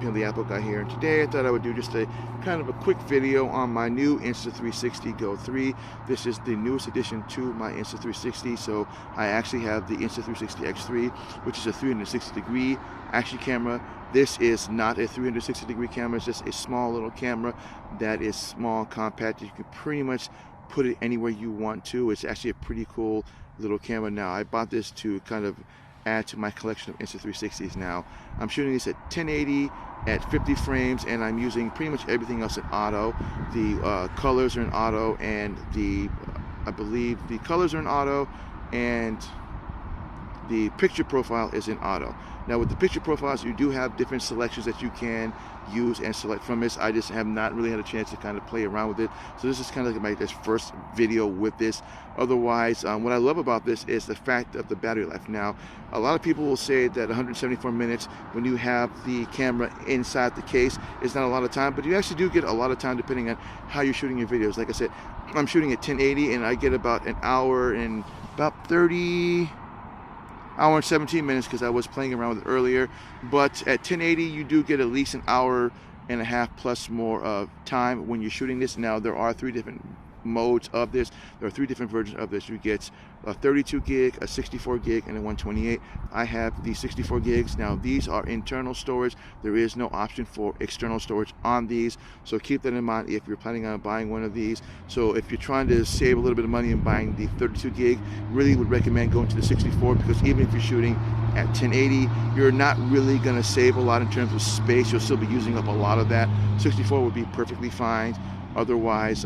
Pim the Apple Guy here, and today I thought I would do just a kind of a quick video on my new Insta360 GO 3. This is the newest addition to my Insta360, so I actually have the Insta360 X3, which is a 360 degree action camera. This is not a 360 degree camera, it's just a small little camera that is small, compact. You can pretty much put it anywhere you want to. It's actually a pretty cool little camera. Now, I bought this to kind of add to my collection of Insta360s. Now, I'm shooting this at 1080 at 50 frames, and I'm using pretty much everything else in auto. The colors are in auto, and I believe the colors are in auto, and the picture profile is in auto. Now, with the picture profiles, you do have different selections that you can use and select from this. I just have not really had a chance to kind of play around with it, so this is kind of like my first video with this. Otherwise, what I love about this is the fact of the battery life. Now, a lot of people will say that 174 minutes when you have the camera inside the case is not a lot of time, but you actually do get a lot of time depending on how you're shooting your videos. Like I said, I'm shooting at 1080 and I get about an hour and about hour and 17 minutes because I was playing around with it earlier. But at 1080 you do get at least an hour and a half plus more of time when you're shooting this. Now, there are 3 different modes of this. There are 3 different versions of this. You get a 32 gig, a 64 gig, and a 128. I have the 64 gigs. Now, these are internal storage. There is no option for external storage on these, so keep that in mind if you're planning on buying one of these. So if you're trying to save a little bit of money and buying the 32 gig, really would recommend going to the 64, because even if you're shooting at 1080, you're not really going to save a lot in terms of space. You'll still be using up a lot of that. 64 would be perfectly fine. Otherwise,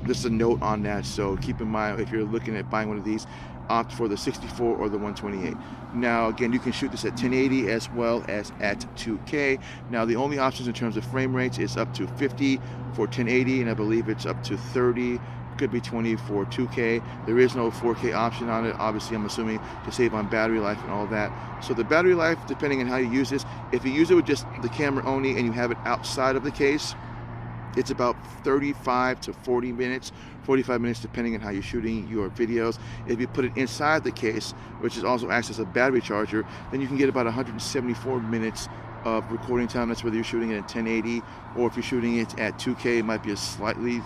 just a note on that, so keep in mind if you're looking at buying one of these, opt for the 64 or the 128. Now, again, you can shoot this at 1080 as well as at 2K. Now, the only options in terms of frame rates is up to 50 for 1080, and I believe it's up to 30, could be 20 for 2K. There is no 4K option on it, obviously, I'm assuming, to save on battery life and all that. So the battery life, depending on how you use this, if you use it with just the camera only and you have it outside of the case, it's about 35 to 40 minutes, 45 minutes depending on how you're shooting your videos. If you put it inside the case, which is also acts as a battery charger, then you can get about 174 minutes of recording time. That's whether you're shooting it at 1080 or if you're shooting it at 2K, it might be a slightly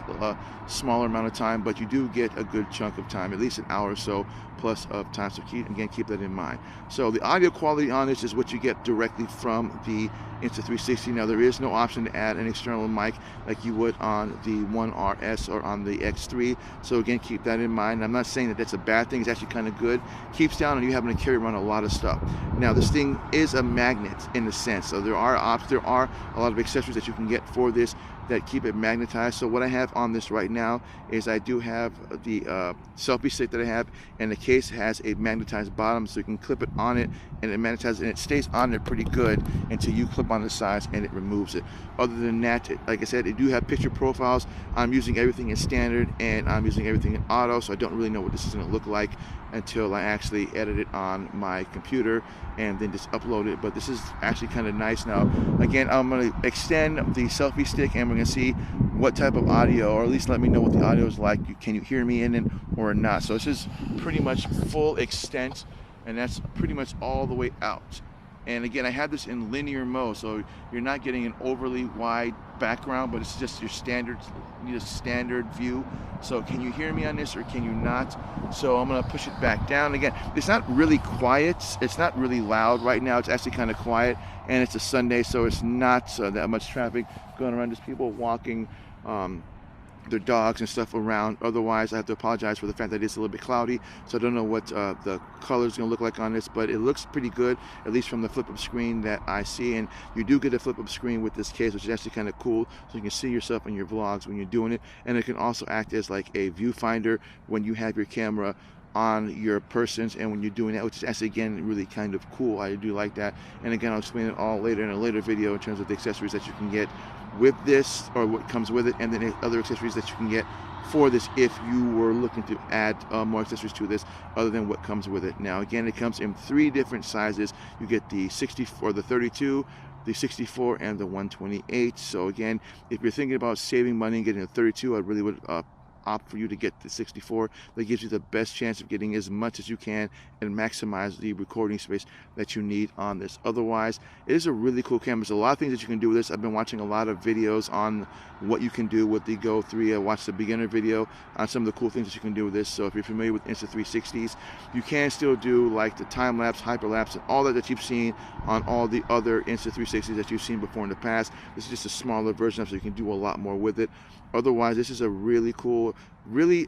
smaller amount of time, but you do get a good chunk of time, at least an hour or so plus of time. So keep that in mind. So the audio quality on this is what you get directly from the Insta360. Now, there is no option to add an external mic like you would on the One RS or on the X3. So again, keep that in mind. I'm not saying that that's a bad thing. It's actually kind of good. Keeps down on you having to carry around a lot of stuff. Now, this thing is a magnet in a sense. So there are a lot of accessories that you can get for this that keep it magnetized. So what I have on this right now is I do have the selfie stick that I have, and the case has a magnetized bottom, so you can clip it on it and it magnetizes, and it stays on there pretty good until you clip on the sides and it removes it. Other than that, like I said, it do have picture profiles. I'm using everything in standard and I'm using everything in auto, so I don't really know what this is going to look like until I actually edit it on my computer and then just upload it. But this is actually kind of nice. Now, again, I'm going to extend the selfie stick and we're going to see what type of audio, or at least let me know what the audio is like. Can you hear me in it or not? So this is pretty much full extent, and that's pretty much all the way out. And again, I have this in linear mode, so you're not getting an overly wide background, but it's just your standard, you need a standard view. So can you hear me on this or can you not? So I'm gonna push it back down. Again, it's not really quiet, it's not really loud right now, it's actually kind of quiet, and it's a Sunday, so it's not that much traffic going around, just people walking their dogs and stuff around. Otherwise, I have to apologize for the fact that it's a little bit cloudy, so I don't know what the color is going to look like on this, but it looks pretty good, at least from the flip-up screen that I see. And you do get a flip-up screen with this case, which is actually kind of cool, so you can see yourself in your vlogs when you're doing it, and it can also act as like a viewfinder when you have your camera on your persons and when you're doing that, which is actually, again, really kind of cool. I do like that. And again, I'll explain it all later in a later video in terms of the accessories that you can get with this, or what comes with it, and then other accessories that you can get for this if you were looking to add more accessories to this other than what comes with it. Now, again, it comes in 3 different sizes. You get the 64, the 32, the 64, and the 128. So again, if you're thinking about saving money and getting a 32, I really would opt for you to get the 64. That gives you the best chance of getting as much as you can and maximize the recording space that you need on this. Otherwise, it is a really cool camera. There's a lot of things that you can do with this. I've been watching a lot of videos on what you can do with the Go 3. I watched the beginner video on some of the cool things that you can do with this. So if you're familiar with Insta360s, you can still do like the time lapse, hyperlapse, and all that you've seen on all the other Insta360s that you've seen before in the past. This is just a smaller version of it, so you can do a lot more with it. Otherwise, this is a really cool, really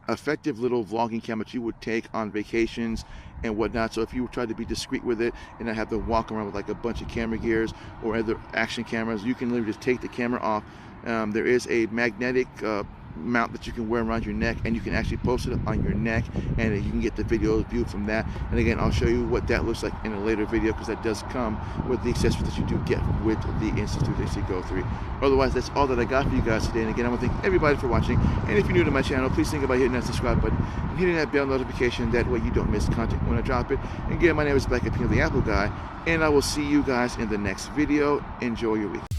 effective little vlogging camera that you would take on vacations and whatnot. So if you try to be discreet with it and not have to walk around with like a bunch of camera gears or other action cameras, you can literally just take the camera off. There is a magnetic mount that you can wear around your neck, and you can actually post it on your neck, and you can get the video view from that. And again, I'll show you what that looks like in a later video, because that does come with the accessories that you do get with the Insta360 GO 3. Otherwise, that's all that I got for you guys today. And again, I want to thank everybody for watching. And if you're new to my channel, please think about hitting that subscribe button and hitting that bell notification. That way you don't miss content when I drop it. And again, my name is Black the Apple Guy, and I will see you guys in the next video. Enjoy your week.